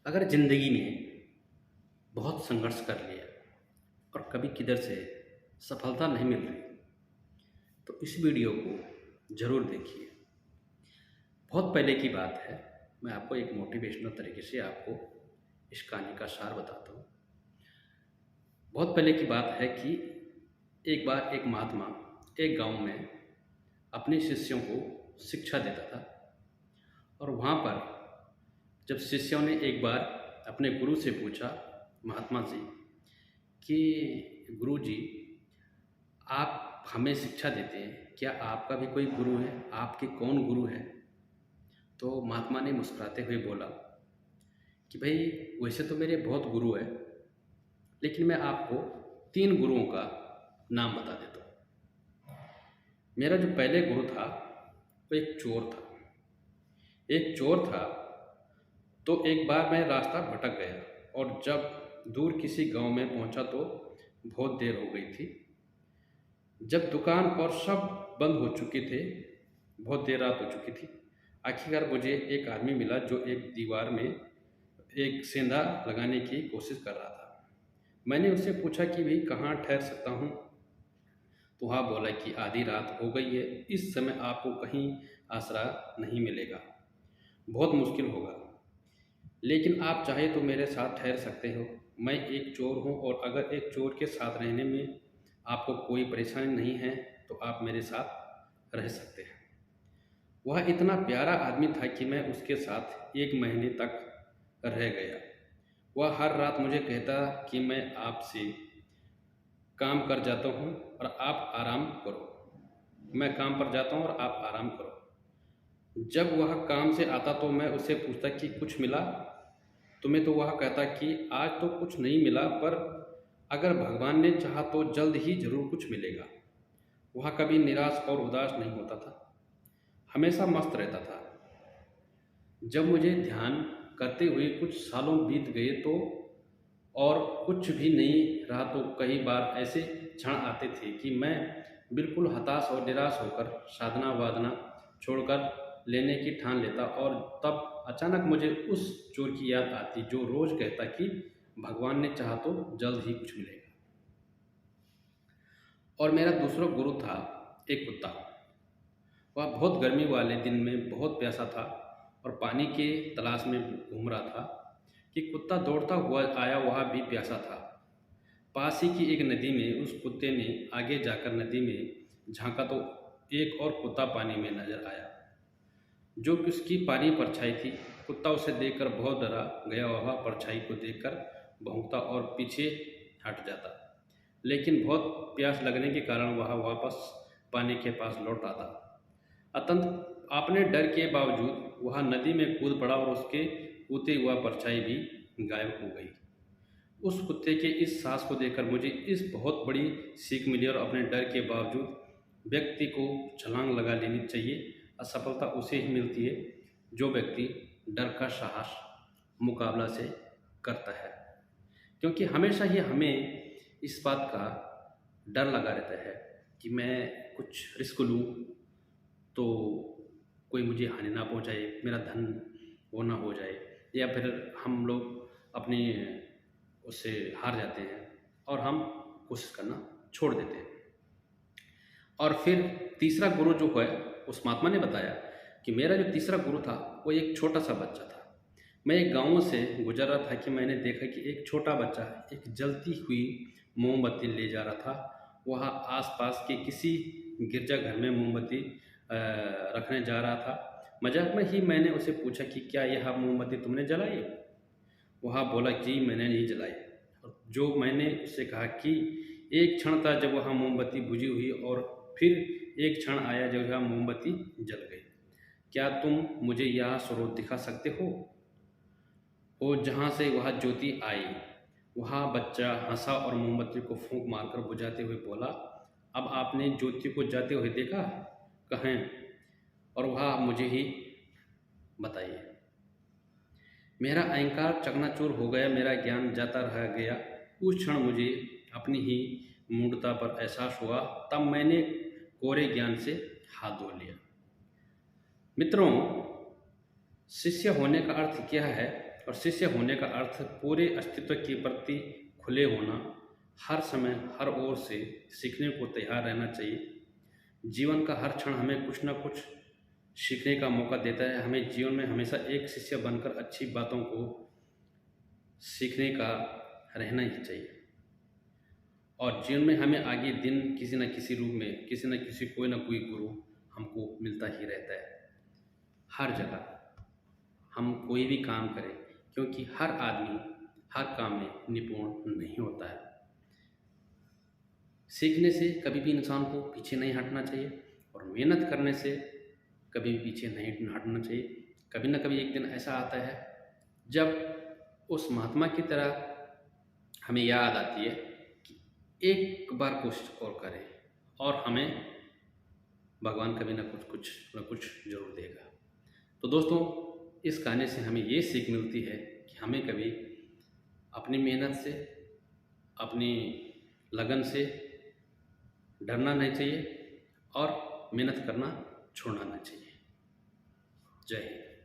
अगर ज़िंदगी में बहुत संघर्ष कर लिया और कभी किधर से सफलता नहीं मिल रही तो इस वीडियो को ज़रूर देखिए। बहुत पहले की बात है। मैं आपको एक मोटिवेशनल तरीके से आपको इस कहानी का सार बताता हूँ। बहुत पहले की बात है कि एक बार एक महात्मा एक गांव में अपने शिष्यों को शिक्षा देता था और वहाँ पर जब शिष्यों ने एक बार अपने गुरु से पूछा, महात्मा जी, कि गुरु जी, आप हमें शिक्षा देते हैं, क्या आपका भी कोई गुरु है? आपके कौन गुरु है? तो महात्मा ने मुस्कुराते हुए बोला कि भाई, वैसे तो मेरे बहुत गुरु हैं, लेकिन मैं आपको 3 गुरुओं का नाम बता देता हूँ। मेरा जो पहले गुरु था वो एक चोर था। एक चोर था तो एक बार मैं रास्ता भटक गया और जब दूर किसी गांव में पहुंचा तो बहुत देर हो गई थी। जब दुकान और सब बंद हो चुके थे, बहुत देर रात हो चुकी थी, आखिरकार मुझे एक आदमी मिला जो एक दीवार में एक सेंधा लगाने की कोशिश कर रहा था। मैंने उससे पूछा कि भाई, कहाँ ठहर सकता हूँ? तो वहाँ बोला कि आधी रात हो गई है, इस समय आपको कहीं आसरा नहीं मिलेगा, बहुत मुश्किल होगा, लेकिन आप चाहे तो मेरे साथ ठहर सकते हो। मैं एक चोर हूँ और अगर एक चोर के साथ रहने में आपको कोई परेशानी नहीं है तो आप मेरे साथ रह सकते हैं। वह इतना प्यारा आदमी था कि मैं उसके साथ 1 महीने तक रह गया। वह हर रात मुझे कहता कि मैं आपसे काम कर जाता हूँ और आप आराम करो। मैं काम पर जाता हूँ और आप आराम करो। जब वह काम से आता तो मैं उससे पूछता कि कुछ मिला तुम्हें? तो वह कहता कि आज तो कुछ नहीं मिला, पर अगर भगवान ने चाहा तो जल्द ही जरूर कुछ मिलेगा। वह कभी निराश और उदास नहीं होता था, हमेशा मस्त रहता था। जब मुझे ध्यान करते हुए कुछ सालों बीत गए तो और कुछ भी नहीं रहा तो कई बार ऐसे क्षण आते थे कि मैं बिल्कुल हताश और निराश होकर साधना वादना छोड़कर लेने की ठान लेता और तब अचानक मुझे उस चोर की याद आती जो रोज़ कहता कि भगवान ने चाहा तो जल्द ही कुछ मिलेगा। और मेरा दूसरा गुरु था एक कुत्ता। वह बहुत गर्मी वाले दिन में बहुत प्यासा था और पानी के तलाश में घूम रहा था कि कुत्ता दौड़ता हुआ आया, वह भी प्यासा था। पास ही की एक नदी में उस कुत्ते ने आगे जाकर नदी में झांका तो एक और कुत्ता पानी में नजर आया जो कि उसकी पानी परछाई थी। कुत्ता उसे देखकर बहुत डरा गया। वह परछाई को देखकर भौंकता और पीछे हट जाता, लेकिन बहुत प्यास लगने के कारण वह वापस पानी के पास लौट आता। अतंत अपने डर के बावजूद वह नदी में कूद पड़ा और उसके कूदते हुआ परछाई भी गायब हो गई। उस कुत्ते के इस साहस को देखकर मुझे इस बहुत बड़ी सीख मिली और अपने डर के बावजूद व्यक्ति को छलांग लगा लेनी चाहिए। असफलता उसे ही मिलती है जो व्यक्ति डर का साहस मुकाबला से करता है, क्योंकि हमेशा ही हमें इस बात का डर लगा रहता है कि मैं कुछ रिस्क लूँ तो कोई मुझे हानि ना पहुँचाए, मेरा धन वो ना हो जाए, या फिर हम लोग अपनी उससे हार जाते हैं और हम कोशिश करना छोड़ देते हैं। और फिर तीसरा गुरु जो है, उस महात्मा ने बताया कि मेरा जो तीसरा गुरु था वो एक छोटा सा बच्चा था। मैं एक गाँव से गुजर रहा था कि मैंने देखा कि एक छोटा बच्चा एक जलती हुई मोमबत्ती ले जा रहा था। वह आसपास के किसी गिरजाघर में मोमबत्ती रखने जा रहा था। मजाक में ही मैंने उसे पूछा कि क्या यह मोमबत्ती तुमने जलाई? वह बोला जी मैंने नहीं जलाई। और जो मैंने उससे कहा कि एक क्षण था जब वह मोमबत्ती बुझी हुई और फिर एक क्षण आया जब यह मोमबत्ती जल गई। क्या तुम मुझे यह स्रोत दिखा सकते हो जहाँ से वह ज्योति आई? वह बच्चा हंसा और मोमबत्ती को फूंक मारकर बुझाते हुए बोला, अब आपने ज्योति को जाते हुए देखा? कहें और वह मुझे ही बताइए। मेरा अहंकार चकनाचूर हो गया, मेरा ज्ञान जाता रह गया। उस क्षण मुझे अपनी ही मूढ़ता पर एहसास हुआ। तब मैंने कोरे ज्ञान से हाथ धो लिया। मित्रों, शिष्य होने का अर्थ क्या है और शिष्य होने का अर्थ पूरे अस्तित्व के प्रति खुले होना, हर समय हर ओर से सीखने को तैयार रहना चाहिए। जीवन का हर क्षण हमें कुछ न कुछ सीखने का मौका देता है। हमें जीवन में हमेशा एक शिष्य बनकर अच्छी बातों को सीखने का रहना ही चाहिए। और जीवन में हमें आगे दिन किसी न किसी रूप में किसी न किसी कोई ना कोई गुरु हमको मिलता ही रहता है। हर जगह हम कोई भी काम करें, क्योंकि हर आदमी हर काम में निपुण नहीं होता है। सीखने से कभी भी इंसान को पीछे नहीं हटना चाहिए और मेहनत करने से कभी भी पीछे नहीं हटना चाहिए। कभी ना कभी एक दिन ऐसा आता है जब उस महात्मा की तरह हमें याद आती है कि एक बार कोशिश और करें और हमें भगवान कभी ना कुछ जरूर देगा। तो दोस्तों, इस कहानी से हमें ये सीख मिलती है कि हमें कभी अपनी मेहनत से, अपनी लगन से डरना नहीं चाहिए और मेहनत करना छोड़ना नहीं चाहिए। जय हिंद।